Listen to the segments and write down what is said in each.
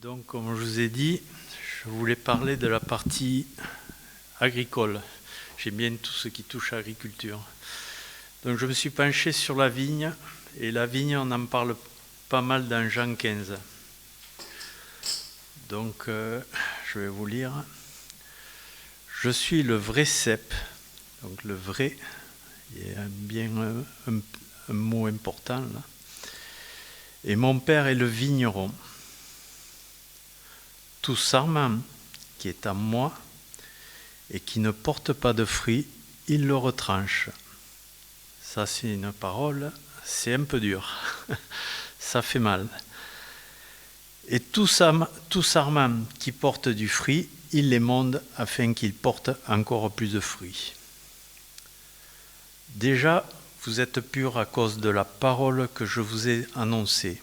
Donc, comme je vous ai dit, je voulais parler de la partie agricole. J'aime bien tout ce qui touche à l'agriculture. Donc, je me suis penché sur la vigne, et la vigne, on en parle pas mal dans Jean 15. Donc, je vais vous lire. Je suis le vrai cep. Donc, le vrai, il y a bien un mot important là. Et mon père est le vigneron. Tout sarment qui est en moi et qui ne porte pas de fruits, il le retranche. Ça, c'est une parole, c'est un peu dur. Ça fait mal. Et tout sarment qui porte du fruit, il l'émonde afin qu'il porte encore plus de fruits. Déjà, vous êtes purs à cause de la parole que je vous ai annoncée.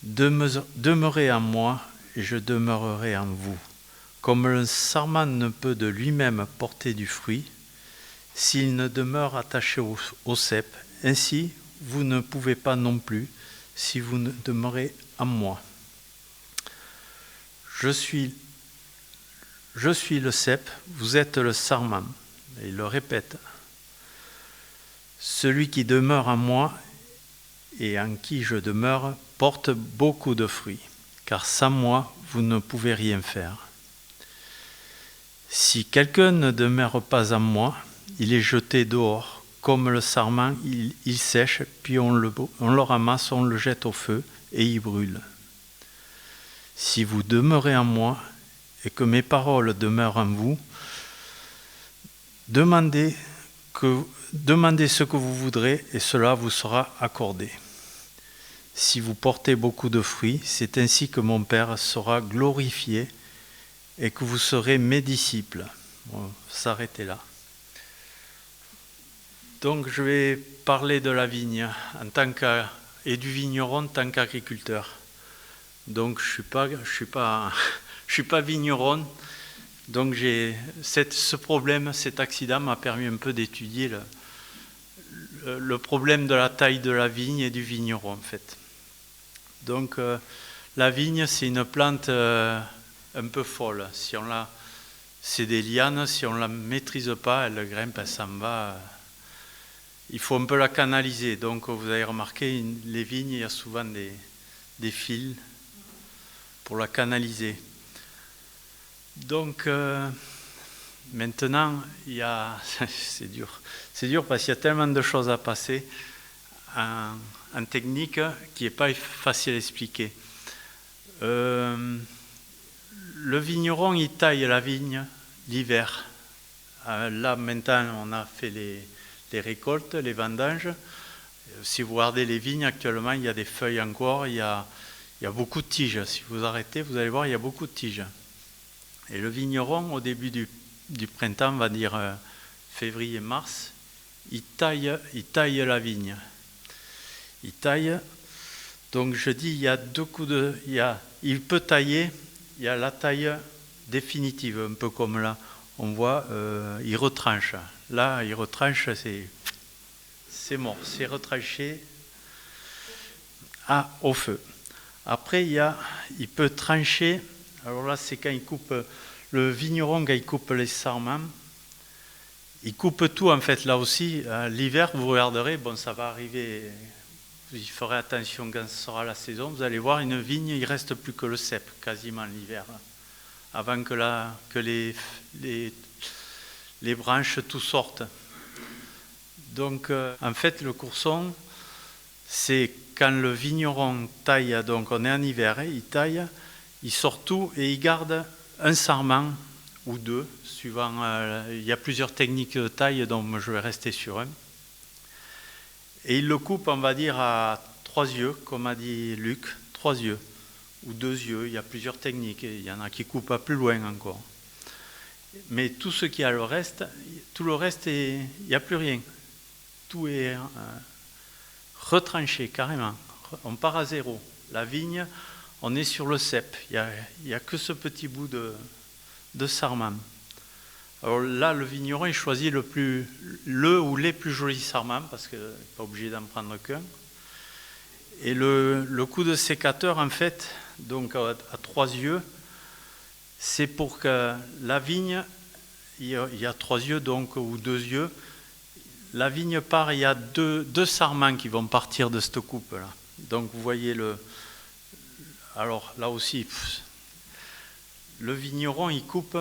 Demeurez en moi et je demeurerai en vous. Comme le sarment ne peut de lui-même porter du fruit, s'il ne demeure attaché au cep, ainsi vous ne pouvez pas non plus si vous ne demeurez en moi. Je suis le cep, vous êtes le sarment. Et il le répète. Celui qui demeure en moi et en qui je demeure porte beaucoup de fruits, car sans moi, vous ne pouvez rien faire. Si quelqu'un ne demeure pas en moi, il est jeté dehors, comme le sarment, il sèche, puis on le ramasse, on le jette au feu, et il brûle. Si vous demeurez en moi, et que mes paroles demeurent en vous, demandez ce que vous voudrez, et cela vous sera accordé. Si vous portez beaucoup de fruits, c'est ainsi que mon Père sera glorifié et que vous serez mes disciples. On va s'arrêter là. Donc je vais parler de la vigne et du vigneron en tant qu'agriculteur. Donc je suis pas vigneron. Donc ce problème, cet accident m'a permis un peu d'étudier le problème de la taille de la vigne et du vigneron en fait. Donc la vigne, c'est une plante un peu folle. C'est des lianes, si on ne la maîtrise pas, elle grimpe, elle s'en va. Il faut un peu la canaliser. Donc vous avez remarqué, les vignes, il y a souvent des fils pour la canaliser. Donc maintenant, c'est dur parce qu'il y a tellement de choses à passer en technique qui n'est pas facile à expliquer. Le vigneron, il taille la vigne l'hiver. Là, maintenant, on a fait les récoltes, les vendanges. Si vous regardez les vignes, actuellement, il y a des feuilles encore, il y a beaucoup de tiges. Si vous arrêtez, vous allez voir, il y a beaucoup de tiges. Et le vigneron, au début du printemps, on va dire février-mars, il taille la vigne. Il taille, donc je dis, il y a deux coups il peut tailler, il y a la taille définitive, un peu comme là, on voit, il retranche. Là, il retranche, c'est mort, c'est retranché au feu. Après, il peut trancher, alors là, c'est quand il coupe, le vigneron, quand il coupe les sarments, il coupe tout en fait, là aussi, l'hiver, vous regarderez, bon, ça va arriver. Vous y ferez attention quand ce sera la saison. Vous allez voir, une vigne, il ne reste plus que le cep, quasiment l'hiver. Avant que les branches tout sortent. Donc, en fait, le courson, c'est quand le vigneron taille, donc on est en hiver, il taille, il sort tout et il garde un sarment ou deux, suivant, il y a plusieurs techniques de taille, donc je vais rester sur un. Et il le coupe, on va dire, à 3 yeux, comme a dit Luc, 3 yeux, ou 2 yeux, il y a plusieurs techniques, il y en a qui coupent à plus loin encore. Mais tout ce qui a le reste, il n'y a plus rien. Tout est retranché, carrément. On part à zéro. La vigne, on est sur le cep, il n'y a que ce petit bout de sarment. Alors là, le vigneron, il choisit le ou les plus jolis sarments, parce qu'il n'est pas obligé d'en prendre qu'un. Et le coup de sécateur, en fait, donc à 3 yeux. C'est pour que la vigne, il y a 3 yeux donc, ou 2 yeux. La vigne part, il y a deux sarments qui vont partir de cette coupe-là. Donc vous voyez alors là aussi, le vigneron, il coupe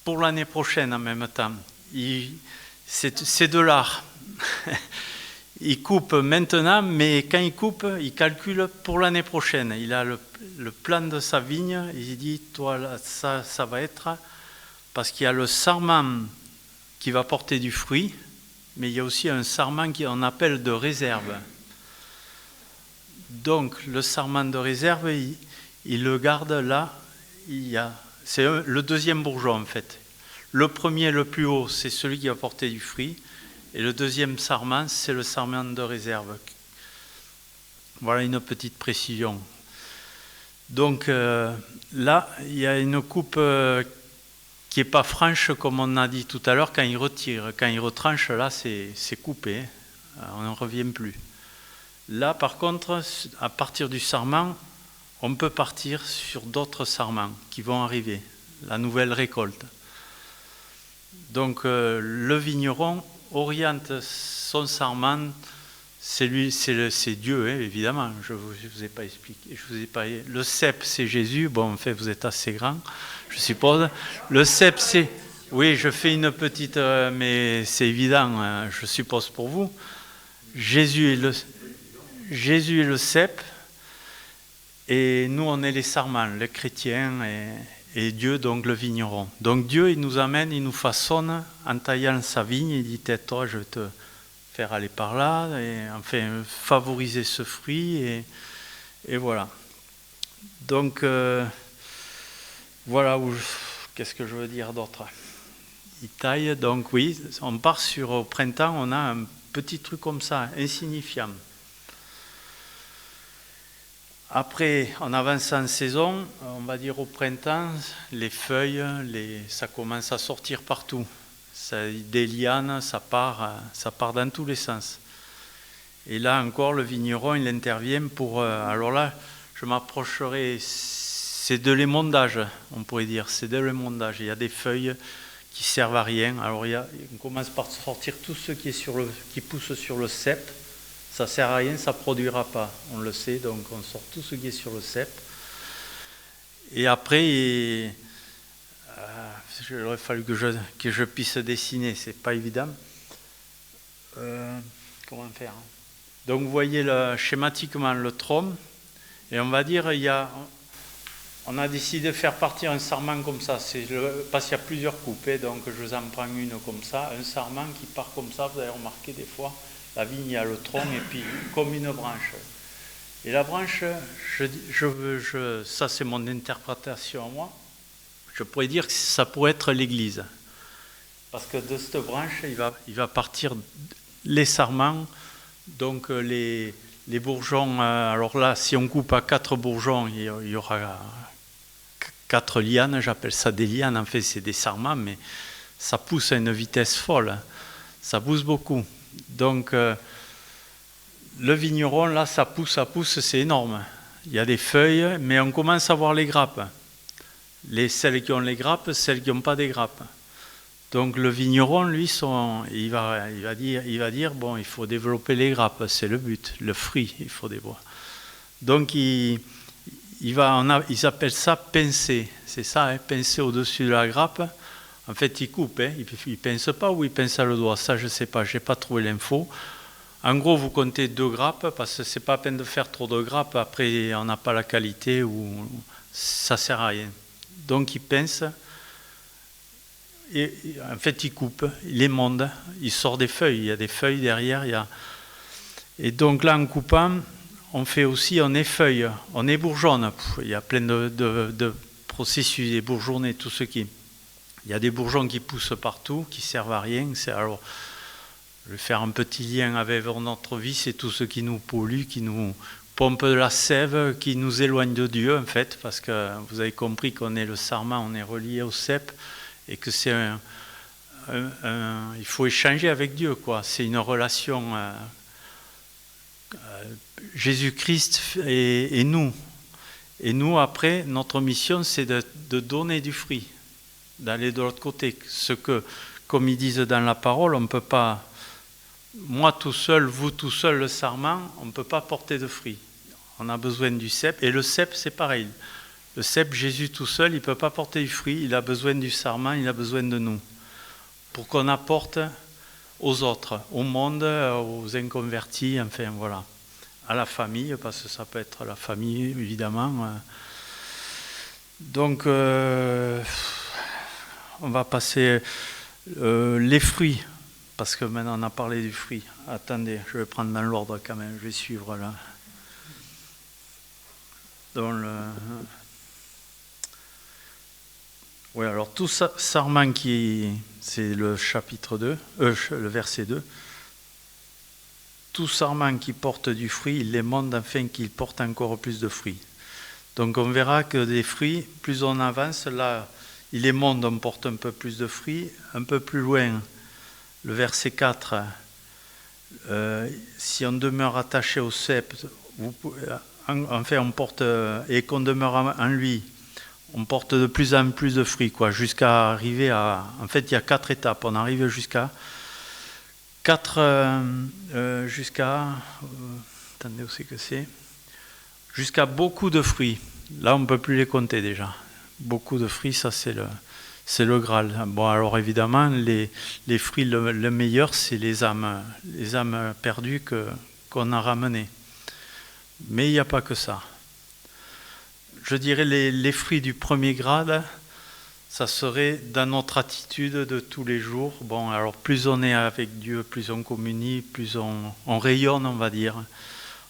pour l'année prochaine en même temps. C'est de l'art. Il coupe maintenant, mais quand il coupe, il calcule pour l'année prochaine. Il a le plan de sa vigne, il dit, toi, là, ça va être, parce qu'il y a le sarment qui va porter du fruit, mais il y a aussi un sarment qu'on appelle de réserve. Donc, le sarment de réserve, il le garde là. C'est le deuxième bourgeon, en fait. Le premier, le plus haut, c'est celui qui va porter du fruit. Et le deuxième sarment, c'est le sarment de réserve. Voilà une petite précision. Donc là, il y a une coupe qui n'est pas franche, comme on a dit tout à l'heure, quand il retire. Quand il retranche, là, c'est coupé. On n'en revient plus. Là, par contre, à partir du sarment, on peut partir sur d'autres sarments qui vont arriver, la nouvelle récolte. Donc le vigneron oriente son sarment, c'est Dieu, hein, évidemment, je ne vous ai pas expliqué. Le cep, c'est Jésus, bon, en fait, vous êtes assez grand, je suppose. Le cep, c'est... Oui, je fais une petite... mais c'est évident, je suppose, pour vous. Jésus est le cep, et nous, on est les sarments, les chrétiens, et Dieu, donc le vigneron. Donc Dieu, il nous amène, il nous façonne en taillant sa vigne. Il dit, toi, je vais te faire aller par là, et enfin, favoriser ce fruit, et voilà. Donc, voilà, qu'est-ce que je veux dire d'autre? Il taille, donc oui, on part au printemps, on a un petit truc comme ça, insignifiant. Après, en avançant en saison, on va dire au printemps, les feuilles, ça commence à sortir partout. Des lianes, ça part dans tous les sens. Et là encore, le vigneron, il intervient pour... alors là, je m'approcherai, c'est de l'émondage, on pourrait dire, c'est de l'émondage. Il y a des feuilles qui servent à rien. Alors on commence par sortir tout ce qui pousse sur le cep. Ça ne sert à rien, ça ne produira pas, on le sait, donc on sort tout ce qui est sur le cep. Et après, il aurait fallu que je puisse dessiner, c'est pas évident. Comment faire? Donc vous voyez schématiquement le tronc, et on va dire, on a décidé de faire partir un sarment comme ça, parce qu'il y a plusieurs coupes, donc je vous en prends une comme ça, un sarment qui part comme ça, vous avez remarqué des fois. La vigne, il y a le tronc et puis comme une branche. Et la branche, ça c'est mon interprétation à moi, je pourrais dire que ça pourrait être l'église. Parce que de cette branche, il va partir les sarments, donc les bourgeons. Alors là, si on coupe à 4 bourgeons, il y aura 4 lianes, j'appelle ça des lianes, en fait c'est des sarments, mais ça pousse à une vitesse folle, ça pousse beaucoup. Donc, le vigneron, là, ça pousse, c'est énorme. Il y a des feuilles, mais on commence à voir les grappes. Celles qui ont les grappes, celles qui n'ont pas des grappes. Donc, le vigneron, lui, il va dire, bon, il faut développer les grappes, c'est le but, le fruit, il faut développer. Donc, ils appellent ça pincer, c'est ça, hein, pincer au-dessus de la grappe. En fait, il coupe, hein. Il ne pince pas ou il pince à le doigt, ça je ne sais pas, je n'ai pas trouvé l'info. En gros, vous comptez 2 grappes, parce que ce n'est pas la peine de faire trop de grappes, après on n'a pas la qualité, ou ça ne sert à rien. Donc il pince, et en fait il coupe, il émonde, il sort des feuilles, il y a des feuilles derrière. Et donc là, en coupant, on effeuille, on ébourgeonne. Il y a plein de processus, des bourgeonnés, tout ce qui... Il y a des bourgeons qui poussent partout, qui ne servent à rien. Alors, je vais faire un petit lien avec notre vie, c'est tout ce qui nous pollue, qui nous pompe de la sève, qui nous éloigne de Dieu, en fait, parce que vous avez compris qu'on est le sarment, on est relié au cep, et que c'est il faut échanger avec Dieu, quoi. C'est une relation Jésus-Christ et nous. Et nous, après, notre mission, c'est de donner du fruit, d'aller de l'autre côté. Ce que, comme ils disent dans la parole, on ne peut pas, moi tout seul, vous tout seul, le sarment, on ne peut pas porter de fruit. On a besoin du cep. Et le cep, c'est pareil. Le cep, Jésus tout seul, il ne peut pas porter du fruit. Il a besoin du sarment, il a besoin de nous. Pour qu'on apporte aux autres, au monde, aux inconvertis, enfin voilà. À la famille, parce que ça peut être la famille, évidemment. Donc, on va passer les fruits, parce que maintenant on a parlé du fruit. Attendez, je vais prendre dans l'ordre quand même, je vais suivre là. Oui, alors tout sarment c'est le chapitre 2, le verset 2. Tout sarment qui porte du fruit, il l'émonde afin qu'il porte encore plus de fruits. Donc on verra que des fruits, plus on avance, là, il émonde, on porte un peu plus de fruits. Un peu plus loin, le verset 4, si on demeure attaché au cep, enfin on porte, et qu'on demeure en lui, on porte de plus en plus de fruits, quoi, jusqu'à arriver à... En fait, il y a 4 étapes, on arrive jusqu'à... attendez où c'est que c'est, jusqu'à beaucoup de fruits. Là on ne peut plus les compter déjà. Beaucoup de fruits, ça c'est le Graal. Bon, alors évidemment les fruits le meilleur, c'est les âmes perdues qu'on a ramenées, mais il n'y a pas que ça. Je dirais les fruits du premier grade, ça serait dans notre attitude de tous les jours. Bon, alors plus on est avec Dieu, plus on communie, plus on rayonne, on va dire.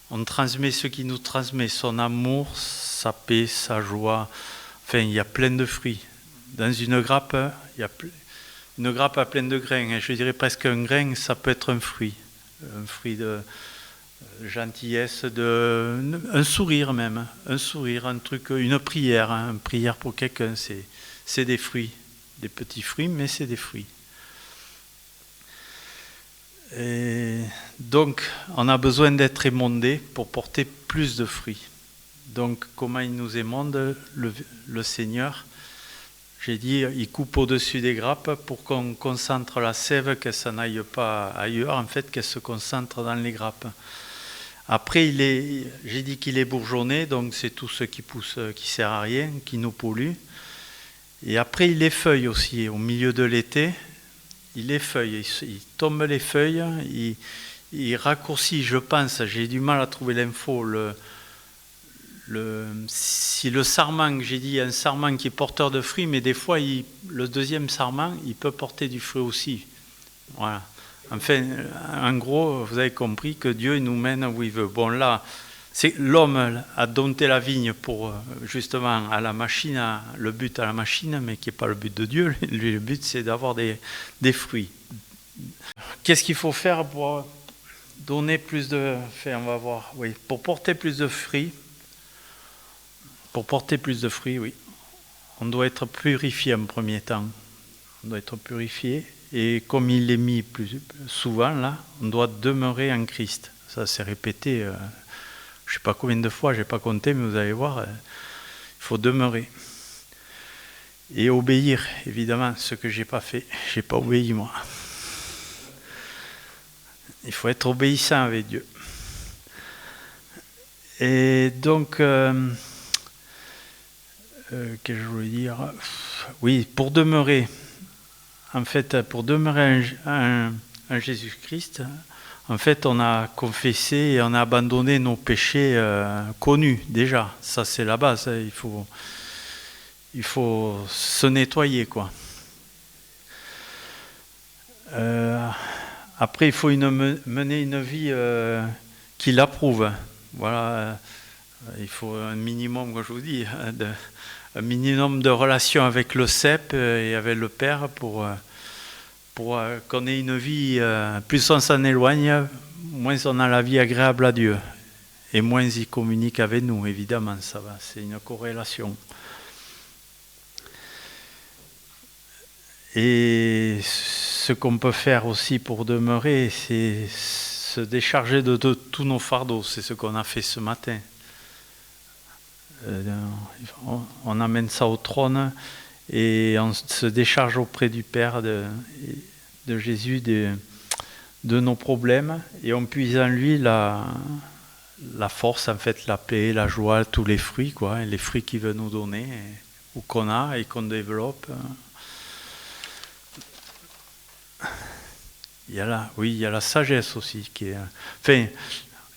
On transmet ce qui nous transmet, son amour, sa paix, sa joie. Enfin, il y a plein de fruits. Dans une grappe, il y a une grappe à plein de grains. Je dirais presque un grain, ça peut être un fruit de gentillesse, un sourire même, un sourire, un truc, une prière pour quelqu'un, c'est des fruits, des petits fruits, mais c'est des fruits. Et donc, on a besoin d'être émondé pour porter plus de fruits. Donc, comment il nous émonde, le Seigneur? J'ai dit, il coupe au-dessus des grappes pour qu'on concentre la sève, qu'elle ne s'en aille pas ailleurs, en fait, qu'elle se concentre dans les grappes. Après, j'ai dit qu'il est bourgeonné, donc c'est tout ce qui pousse, qui ne sert à rien, qui nous pollue. Et après, il effeuille aussi, au milieu de l'été. Il effeuille, il tombe les feuilles, il raccourcit, je pense, j'ai du mal à trouver l'info, si le sarment, j'ai dit, il y a un sarment qui est porteur de fruits, mais des fois, le deuxième sarment, il peut porter du fruit aussi. Voilà. Enfin, en gros, vous avez compris que Dieu nous mène où il veut. Bon, là, l'homme a dompté la vigne pour, justement, à la machine, le but à la machine, mais qui n'est pas le but de Dieu. Lui, le but, c'est d'avoir des fruits. Qu'est-ce qu'il faut faire pour donner plus de... Enfin, on va voir. Oui, pour porter plus de fruits. Pour porter plus de fruits, oui. On doit être purifié en premier temps. On doit être purifié. Et comme il est mis plus souvent, là, on doit demeurer en Christ. Ça, c'est répété, je ne sais pas combien de fois, je n'ai pas compté, mais vous allez voir, il faut demeurer. Et obéir, évidemment, ce que je n'ai pas fait. Je n'ai pas obéi, moi. Il faut être obéissant avec Dieu. Et donc... qu'est-ce que je voulais dire? Oui, pour demeurer, en fait, pour demeurer en Jésus-Christ, en fait, on a confessé et on a abandonné nos péchés connus déjà. Ça, c'est la base. Il faut se nettoyer, quoi. Après, il faut mener une vie qui l'approuve. Voilà. Il faut un minimum, comme je vous dis, un minimum de relations avec le cep et avec le Père pour qu'on ait une vie. Plus on s'en éloigne, moins on a la vie agréable à Dieu. Et moins il communique avec nous, évidemment, ça va. C'est une corrélation. Et ce qu'on peut faire aussi pour demeurer, c'est se décharger de tous nos fardeaux. C'est ce qu'on a fait ce matin. On amène ça au trône et on se décharge auprès du Père de Jésus de nos problèmes et on puise en lui la force, en fait, la paix, la joie, tous les fruits, quoi, les fruits qu'il veut nous donner ou qu'on a et qu'on développe. Il y a la sagesse aussi qui est. Enfin,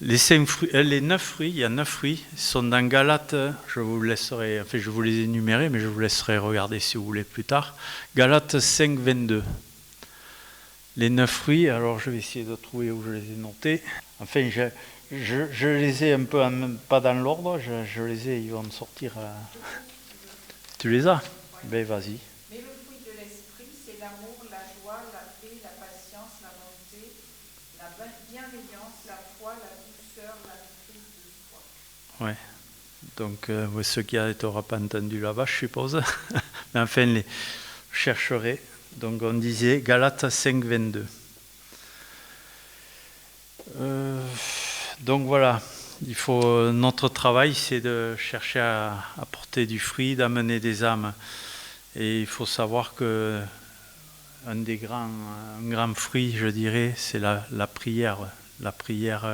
les 9 fruits, il y a 9 fruits, ils sont dans Galates, je vous les énumérer, mais je vous laisserai regarder si vous voulez plus tard. Galates 5, 22. Les 9 fruits, alors je vais essayer de trouver où je les ai notés. Enfin, je les ai un peu, pas dans l'ordre, je les ai, ils vont me sortir. Tu les as ? Ben vas-y. Mais le fruit de l'esprit, c'est l'amour, la joie, la paix, la patience, la bonté, la bienveillance, la foi, la douceur, la maîtrise de soi. Ouais. Donc, ceux qui n'auraient pas entendu là-bas, je suppose. Mais enfin, les chercherez. Donc, on disait Galates 5, 22. Donc voilà, notre travail, c'est de chercher à porter du fruit, d'amener des âmes. Et il faut savoir que un grand fruit, je dirais, c'est la prière. La prière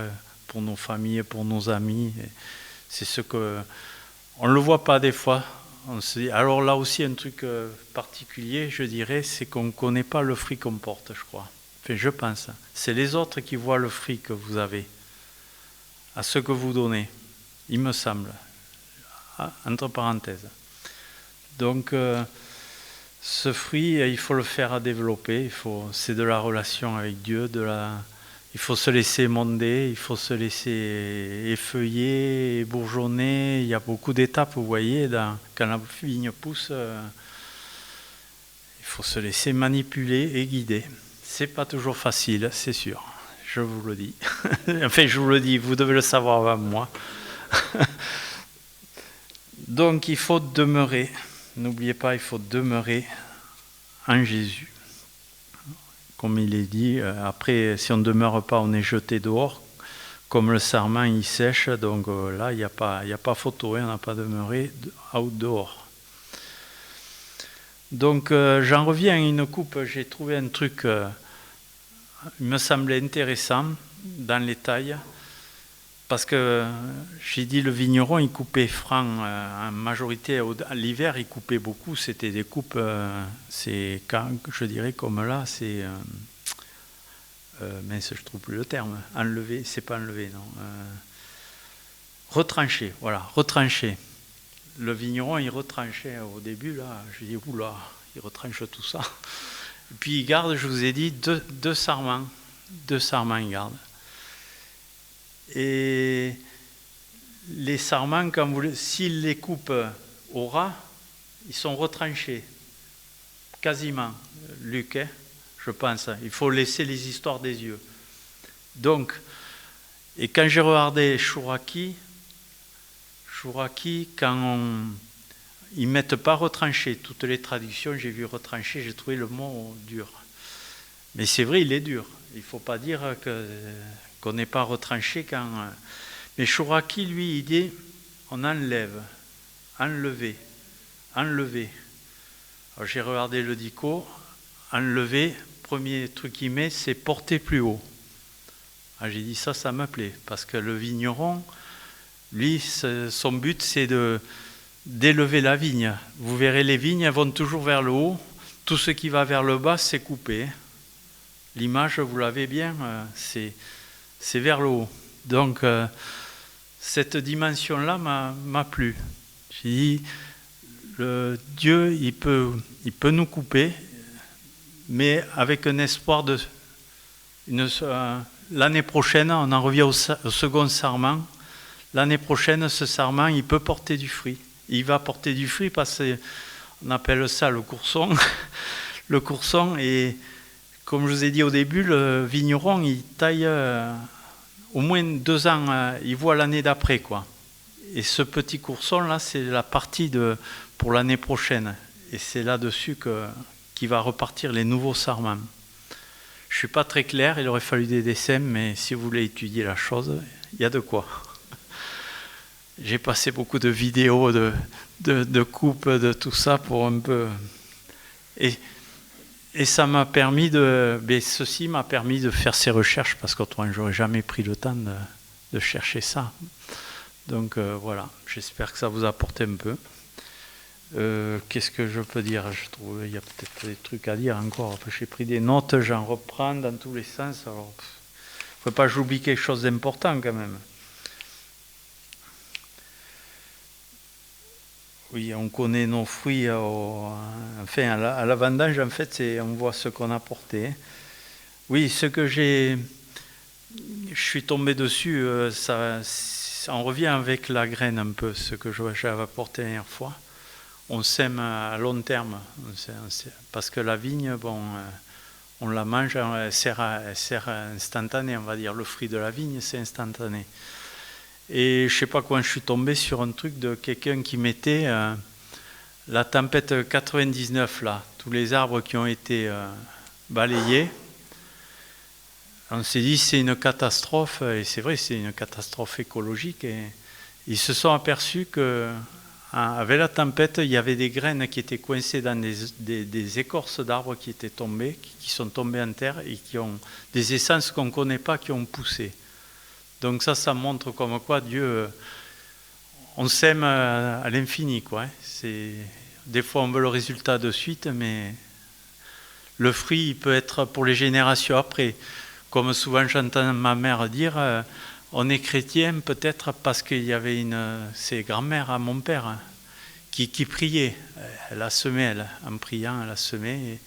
pour nos familles, pour nos amis. Et c'est ce que on ne le voit pas des fois. On se dit, alors là aussi, un truc particulier, je dirais, c'est qu'on ne connaît pas le fruit qu'on porte, je crois. Enfin, je pense. C'est les autres qui voient le fruit que vous avez, à ce que vous donnez, il me semble. Entre parenthèses. Donc, ce fruit, il faut le faire développer. C'est de la relation avec Dieu, il faut se laisser monder, il faut se laisser effeuiller, bourgeonner. Il y a beaucoup d'étapes, vous voyez, quand la vigne pousse, il faut se laisser manipuler et guider. C'est pas toujours facile, c'est sûr. Je vous le dis. Enfin, je vous le dis, vous devez le savoir avant moi. Donc, il faut demeurer. N'oubliez pas, il faut demeurer en Jésus. Comme il est dit, après, si on ne demeure pas, on est jeté dehors. Comme le sarment, il sèche. Donc là, il n'y a pas photo, on n'a pas demeuré out dehors. Donc, j'en reviens à une coupe. J'ai trouvé un truc, il me semblait intéressant dans les tailles. Parce que j'ai dit le vigneron, il coupait franc en majorité. À l'hiver, il coupait beaucoup. C'était des coupes, c'est quand je dirais comme là, c'est. Mince, je ne trouve plus le terme. Enlever, c'est pas enlever, non. Retrancher, voilà, retrancher. Le vigneron, il retranchait au début, là. Je dis, oula, il retranche tout ça. Et puis il garde, je vous ai dit, deux sarments. 2 sarments, il garde. Et les sarments, s'il les coupe au ras, ils sont retranchés, quasiment, Luc, je pense. Il faut laisser les histoires des yeux. Donc, et quand j'ai regardé Chouraki, quand ils ne mettent pas retranché, toutes les traductions, j'ai vu retranché, j'ai trouvé le mot dur. Mais c'est vrai, il est dur. Il ne faut pas dire qu'on n'est pas retranché quand. Mais Chouraki, lui, il dit on enlève, enlever. Alors j'ai regardé le dico, enlever, premier truc qu'il met, c'est porter plus haut. Alors j'ai dit ça me plaît, parce que le vigneron, lui, son but, c'est d'élever la vigne. Vous verrez, les vignes, elles vont toujours vers le haut. Tout ce qui va vers le bas, c'est coupé. L'image, vous l'avez bien, c'est vers le haut. Donc, cette dimension-là m'a plu. J'ai dit, Dieu, il peut nous couper, mais avec un espoir l'année prochaine, on en revient au second sarment. L'année prochaine, ce sarment, il peut porter du fruit. Il va porter du fruit parce qu'on appelle ça le courson. Le courson, et comme je vous ai dit au début, le vigneron, il taille au moins 2 ans, il voit l'année d'après, quoi. Et ce petit courson-là, c'est la partie pour l'année prochaine. Et c'est là-dessus qu'il va repartir les nouveaux sarments. Je ne suis pas très clair, il aurait fallu des dessins, mais si vous voulez étudier la chose, il y a de quoi. j'ai passé beaucoup de vidéos de coupes, de tout ça pour un peu... Et ça m'a permis ceci m'a permis de faire ces recherches parce qu'autrement j'aurais jamais pris le temps de chercher ça. Donc voilà, j'espère que ça vous a apporté un peu. Qu'est-ce que je peux dire? Je trouve il y a peut-être des trucs à dire encore. J'ai pris des notes, j'en reprends dans tous les sens. Alors, faut pas que j'oublie quelque chose d'important quand même. Oui, on connaît nos fruits. Enfin, à la vendange, en fait, on voit ce qu'on a porté. Oui, ce que je suis tombé dessus, on revient avec la graine un peu, ce que j'avais apporté la dernière fois. On sème à long terme, parce que la vigne, bon, on la mange, elle sert instantané, on va dire. Le fruit de la vigne, c'est instantané. Et je ne sais pas quand je suis tombé sur un truc de quelqu'un qui mettait la tempête 99, là, tous les arbres qui ont été balayés. On s'est dit c'est une catastrophe, et c'est vrai, c'est une catastrophe écologique. Et ils se sont aperçus qu'avec la tempête, il y avait des graines qui étaient coincées dans des écorces d'arbres qui étaient tombées, qui sont tombées en terre et qui ont des essences qu'on ne connaît pas qui ont poussé. Donc ça montre comme quoi Dieu, on sème à l'infini, quoi. Des fois on veut le résultat de suite, mais le fruit il peut être pour les générations après. Comme souvent j'entends ma mère dire, on est chrétien peut-être parce qu'il y avait ses grand-mères à mon père qui priait. Elle a semé, en priant, elle a semé. Et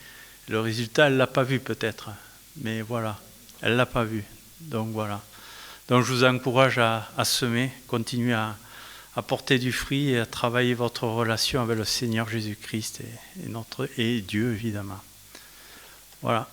le résultat, elle ne l'a pas vu peut-être. Mais voilà, elle ne l'a pas vu. Donc voilà. Donc je vous encourage à semer, continuer à porter du fruit et à travailler votre relation avec le Seigneur Jésus-Christ et Dieu évidemment. Voilà.